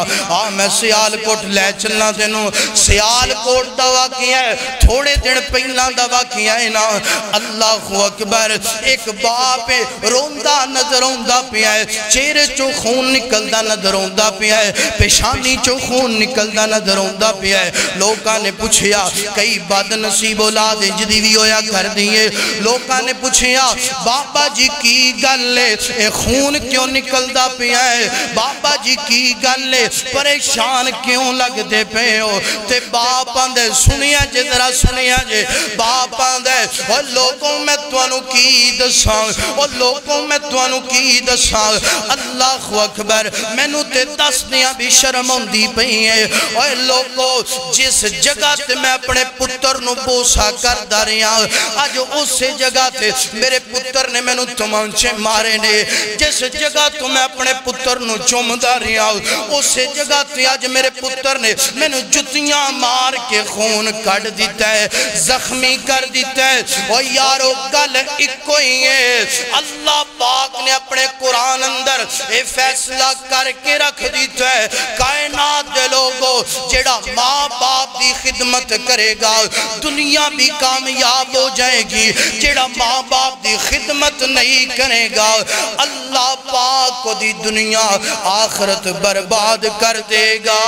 میں سیال کوٹ لے چلنا دینوں سیال کوٹ دوا کیا ہے تھوڑے دن پہلا دوا کیا ہے نا اللہ اکبر ایک باپ روندہ نظر ہوندہ پیا ہے چہرے چو خون نکلدہ نظر ہوندہ پیا ہے پیشانی چو خون نکلدہ نظر ہوندہ پیا ہے لوگاں نے پوچھیا کئی بد نصیب اولاد جدی بھی ہویا کر دیئے لوگاں نے پوچھیا بابا جی کی گل لے خون کیوں نکلدہ پیا ہے بابا جی کی گل لے پریشان کیوں لگ دے پہ ہو تے باپ آندے سنیا جے ذرا سنیا جے باپ آندے اور لوگوں میں توانو کی دسان اور لوگوں میں توانو کی دسان اللہ اکبر میں نو تے دس دیا بھی شرم ہوندی پئی ہے اور لوگوں جس جگہ تے میں اپنے پتر نو بوسا کر داریا آج اسے جگہ تے میرے پتر نے میں نو تمانچے مارے نے جس جگہ تو میں اپنے پتر نو چوم داریا اسے جگہ تے آج میرے پتر نے میں نو جتیاں مار کے خون کٹ دیتا ہے زخمی کر دیتا ہے اور یارو گل اکو ہی ہے اللہ پاک نے اپنے قرآن اندر اے فیصلہ کر کے رکھ دیتا ہے کائنات دے لوگوں جڑا ماں باپ دی خدمت کرے گا دنیا بھی کامیاب ہو جائے گی جڑا ماں باپ دی خدمت نہیں کرے گا اللہ پاک کو دی دنیا آخرت برباد کر دے گا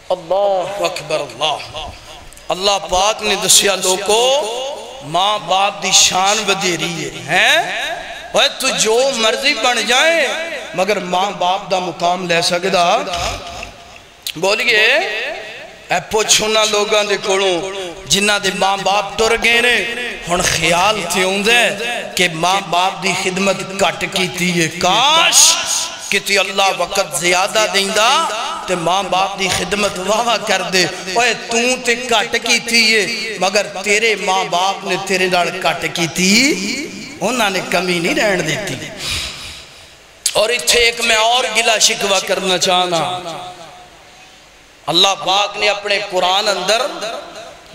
اللہ اکبر اللہ پاک نے دسیا لوگوں ماں باپ دی شان ودیری ہے وہ تو جو مرضی بن جائے مگر ماں باپ دا مقام لے سکدا بولیے اے پوچھونا لوگاں دے کولوں جنہ دے ماں باپ ٹر گئے نے ہن خیال تھے ہوندے کہ ماں باپ دی خدمت کٹ کیتی ہے کاش کتی اللہ وقت زیادہ دیندہ تے ماں باپ دی خدمت واہ کر دے اوے تے کٹ کیتی ہے مگر تیرے ماں باپ نے تیرے نال کٹ کیتی انہاں نے کمی نہیں رہن دیتی اور اتھے ایک میں اور گلہ شکوہ کرنا چاہنا اللہ پاک نے اپنے قرآن اندر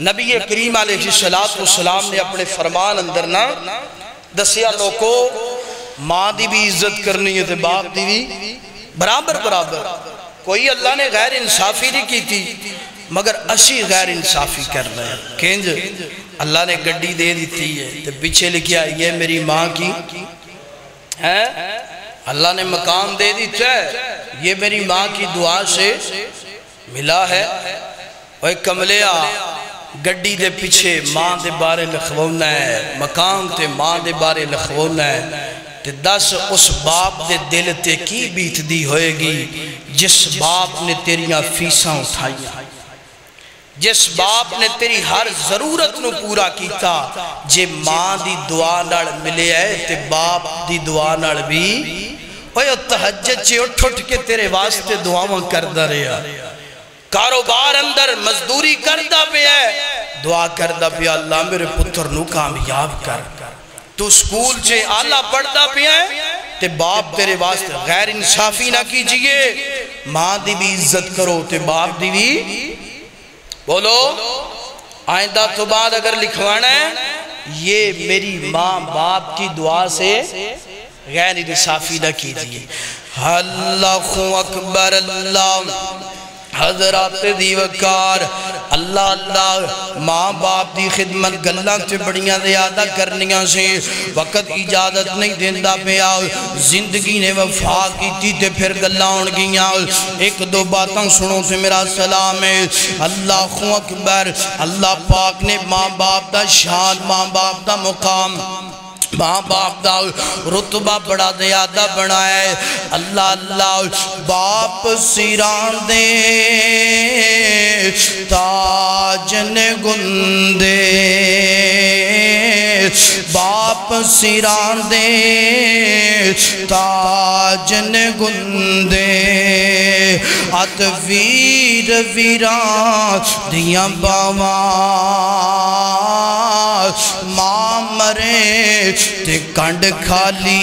نبی کریم علیہ السلام نے اپنے فرمان اندر نا دسیا لوگوں ماں دی بھی عزت کرنی ہے تے باپ دی بھی برابر برابر کوئی اللہ نے غیر انصافی نہیں کی تھی مگر اسی غیر انصافی کر رہے ہیں کینج اللہ نے گڈی دے دیتی ہے تے پیچھے لکھیا یہ میری ماں کی ہے اللہ نے مقام دے دیتا ہے یہ میری ماں کی دعا سے ملا ہے اوہ کملیا گڈی دے پیچھے ماں دے بارے لکھونا ہے، مقام تے ماں دے بارے لکھونا ہے، تے دس اس باپ دے دل تے کی بیت دی ہوئے گی جس باپ نے تیریاں فیساں اٹھائی، جس باپ نے تیری ہر ضرورت نو پورا کیتا، جے ماں دی دعا نال ملے ہے تے باپ دی دعا نال بھی اوہ تہجد چے اٹھ کے تیرے واسطے دعاواں کردہ رہا، کاروبار اندر مزدوری کردہ پہ ہے، دعا کردہ پہ اللہ میرے پتر نو کامیاب کر، تو سکول چے آلہ پڑھتا پہ ہے تے باپ تیرے واسطے غیر انصافی نہ کیجئے، ماں دی بھی عزت کرو تے باپ دی بھی بولو، آئندہ تو بعد اگر لکھوانا ہے یہ میری ماں باپ کی دعا سے غیر انصافی نہ کیجئے۔ اللہ اکبر، اللہ حضرات دیوکار، اللہ اللہ ماں باپ دی خدمت گلہ تے بڑیاں زیادہ کرنیاں سے وقت اجازت نہیں دیندہ پہ آؤ، زندگی نے وفا کی تھی تے پھر گلہ اُن گیاں، ایک دو باتاں سنو تے میرا سلام ہے۔ اللہ اکبر، اللہ پاک نے ماں باپ دا شان، ماں باپ دا مقام، ماں باپ دا رتبہ بڑا زیادہ بنائے۔ اللہ اللہ باپ سیران دے تاجن گندے، باپ سیران دے تاجن گندے، ات ویر ویران دیاں باواں، ماں مرے تے کنڈ کھالی۔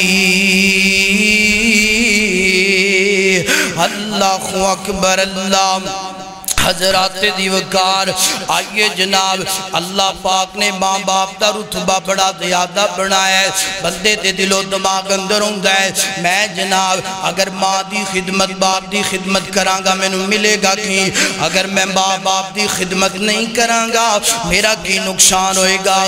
اللہ اکبر، اللہ حضرات دیوکار، آئیے جناب اللہ پاک نے ماں باپ دا رتبہ بڑا زیادہ بنایا ہے، بندے دے دل و دماغ اندر ہوندا ہے میں جناب اگر ماں دی خدمت باپ دی خدمت کرانگا میں نو ملے گا کی، اگر میں ماں باپ دی خدمت نہیں کرانگا میرا کی نقصان ہوئے گا،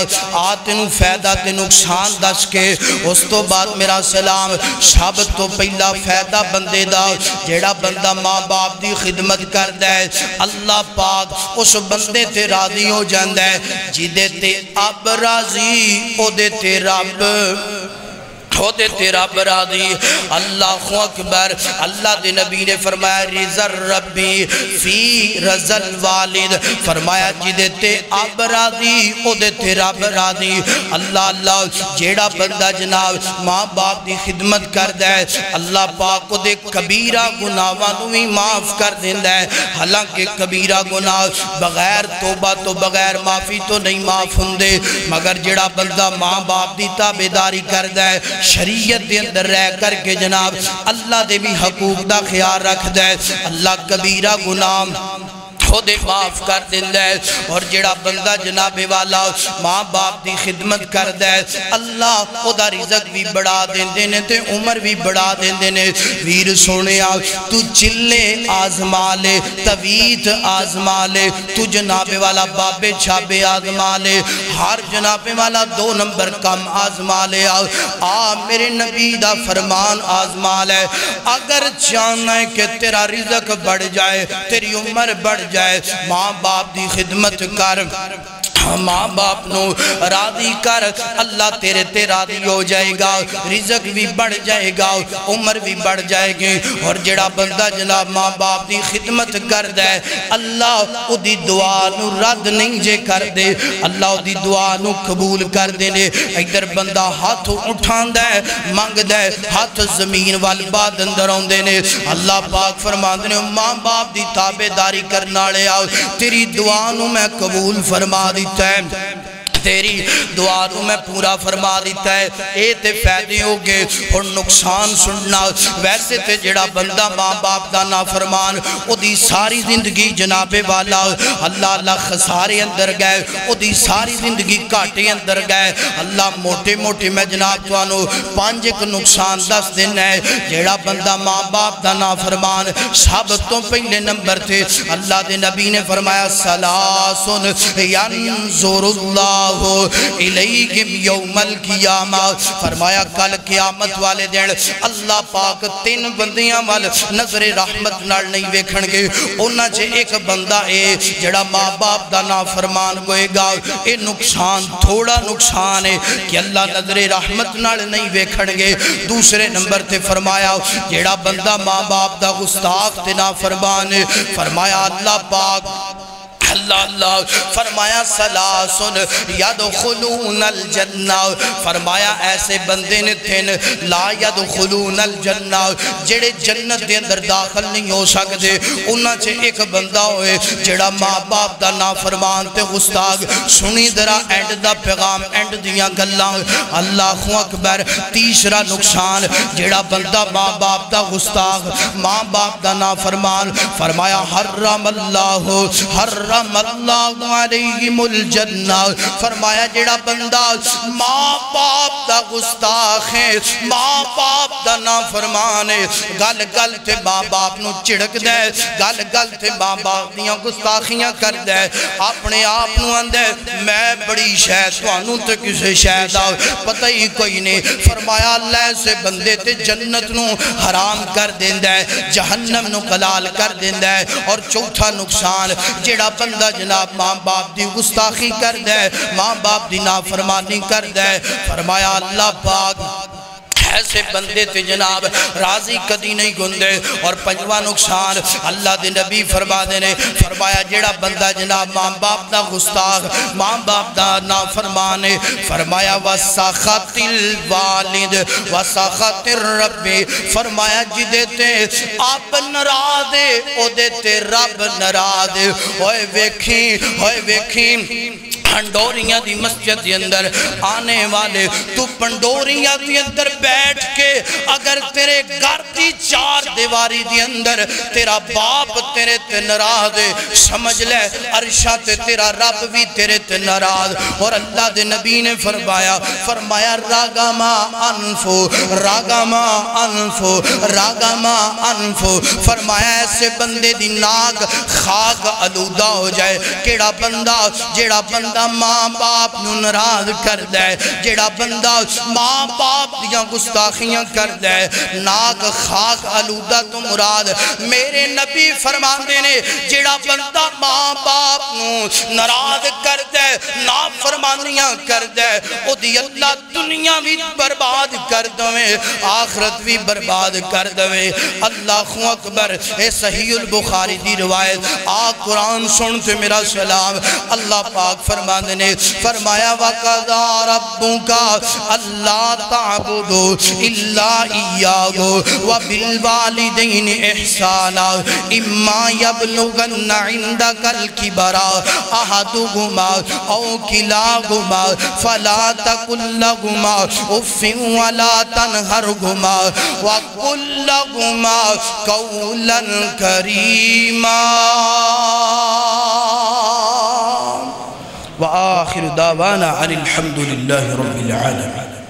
آتے نو فیدہ تے نقصان دس کے اس تو بعد میرا سلام سب تو پہلا فیدہ بندے دا جیڑا بندہ ماں باپ دی خدمت کر دے اللہ پاک اس بندے تے راضی ہو جاندہ ہے، جیدے تے اب راضی او دے تے رب ہو دے تیرا برادی۔ اللہ اکبر، اللہ دے نبی نے فرمایا رضا ربی فی رضا الوالد، فرمایا جیدے تے اب راضی او دے تیرا برادی۔ اللہ اللہ جیڑا بندہ جناب ماں باپ دی خدمت کر دے اللہ پاک کو دے کبیرہ گناہاں نو بھی معاف کر دیندہ ہے، حالانکہ کبیرہ گناہ بغیر توبہ تو بغیر معافی تو نہیں معاف ہوندے، مگر جیڑا بندہ ماں باپ دی تابعداری کر دے شریعت دے اندر رہ کر کے جناب اللہ دے بھی حقوق دا خیال رکھ دے اللہ کبیرہ گناہ خودے معاف کر دیندہ ہے۔ اور جڑا بندہ جناب والا ماں باپ دی خدمت کر دے اللہ خدا رزق بھی بڑھا دیندے نے تے عمر بھی بڑھا دیندے نے۔ ویر سونے تو چلے آزما لے، تویت آزما لے، تو جناب والا بابے چھابے آزما لے، ہر جناب والا 2 نمبر کم آزما لے، میرے نبی دا فرمان آزما لے۔ اگر چاہنا ہے کہ تیرا رزق بڑھ جائے، تیری عمر بڑھ جائے، ماں باپ دی خدمت کر، ماں باپ نو راضی کر، اللہ تیرے تے راضی ہو جائے گا، رزق بھی بڑھ جائے گا، عمر بھی بڑھ جائے گی۔ اور جڑا بندہ جناب ماں باپ دی خدمت کر دے اللہ او دی دعا نو رد نہیں جے کر دے، اللہ او دی دعا نو قبول کر دے لے۔ ادھر بندہ ہاتھ اٹھان دے مانگ دے ہاتھ زمین والباد اندر ہوں دے نے، اللہ پاک فرما دے ماں باپ دی تابعداری کرنا لے آؤ، تیری دعا نو میں قبول فرما دیتا ہے، تیری دعا نو میں پورا فرما دیتا ہے۔ اے تے فائدے ہو گئے اور نقصان سننا، ویسے تے جڑا بندہ ماں باپ دا نافرمان او دی ساری زندگی جناب والا اللہ اللہ خسارے اندر گئے، او دی ساری زندگی کاٹے اندر گئے۔ اللہ موٹے موٹے میں جناب توانو 5 ایک نقصان دس دن ہے۔ جڑا بندہ ماں باپ دا نافرمان سب تو پہلے نمبر تھے اللہ دے نبی نے فرمایا سلاسن ینظر اللہ اللہ الیہم یوم القیامہ فرمایا کل قیامت والے دن اللہ پاک تین بندیاں وال نظر رحمت نال نہیں ویکھن گے انہاں چ ایک بندہ اے جڑا ماں باپ دا نافرمان ہوئے گا اے نقصان تھوڑا نقصان ہے کہ اللہ نظر رحمت نال نہیں ویکھن گے دوسرے نمبر تے فرمایا جڑا بندہ ماں باپ دا گستاخ تے نافرمان ہے فرمایا اللہ پاک اللہ فرمایا سلاسن یدخلون الجنہ فرمایا ایسے بندے نے تھن لا یدخلون الجنہ جڑے جنت دے اندر داخل نہیں ہو سکتے انہاں چھے ایک بندہ ہوئے جڑا ماں باپ دا نافرمان تے گستاخ سنی درہ اینڈ دا پیغام اینڈ دیاں گلاں اللہ اکبر تیسرا نقصان جڑا بندہ ماں باپ دا گستاخ ماں باپ دا نافرمان فرمایا حرم اللہ علیہم الجنہ فرمایا جڑا بندہ ماں باپ دا گستاخ ہے ماں باپ دا نافرمان ہے گل گل تے ماں باپ نو چڑک دے گل گل تے ماں باپ دیاں گستاخیاں کر دے اپنے آپ نو اندے میں بڑی شاید توانوں تے کسے شاید پتہ ہی کوئی نہیں فرمایا اللہ سے بندے تے جنت نو حرام کر دیں دے جہنم نو قلال کر دیں دے اور چوتھا نقصان جڑا بندہ جناب ماں باپ دی گستاخی کر دے ماں باپ دی نافرمانی کر دے فرمایا اللہ پاک ایسے بندے تے جناب راضی کدی نہیں گندے اور پنجواں نقصان اللہ دے نبی فرما دینے فرمایا جڑا بندہ جناب ماں باپ دا گستاخ ماں باپ دا نافرمانے فرمایا وَسَخَتِ الْوَالِدِ وَسَخَتِ الرَّبِّ فرمایا جدے تے آپ نرادے او دے تے رب نرادے ہوئے ویکھیں پنڈوریاں دی مسجد دی اندر آنے والے تو پنڈوریاں دی اندر بیٹھ کے اگر تیرے گھر دی چار دیواری دی اندر تیرا باپ تیرے تے ناراض سمجھ لے عرشہ تے تیرا رب بھی تیرے تے ناراض اور اللہ دے نبی نے فرمایا راگما انفو فرمایا ایسے بندے دی ناک خاک علودہ ہو جائے کیڑا بندہ جیڑا بندہ ماں باپ نو ناراض کر دے جیڑا بندہ ماں باپ دیاں گستاخیاں کر دے ناک خاک علودہ تو مراد میرے نبی فرماندے نے جیڑا بندہ ماں باپ نو ناراض کر دے نافرمانیاں کر دے او دی اللہ دنیا بھی برباد کر دوے آخرت بھی برباد کر دوے اللہ اکبر اے صحیح البخاری دی روایت قرآن سنتے میرا سلام اللہ پاک فرمانے فرمایا وَقَضَى رَبُّكَ أَلَّا تَعْبُدُوا إِلَّا إِيَّاهُ وَبِالْوَالِدَيْنِ إِحْسَانًا إِمَّا يَبْلُغَنَّ عِندَكَ الْكِبَرَ أَحَدُهُمَا أَوْ كِلَاهُمَا فَلَا تَقُل لَّهُمَا أُفٍّ وَلَا تَنْهَرْهُمَا وَقُل لَّهُمَا قَوْلًا كَرِيمًا وآخر دعوانا عن الحمد لله رب العالمين.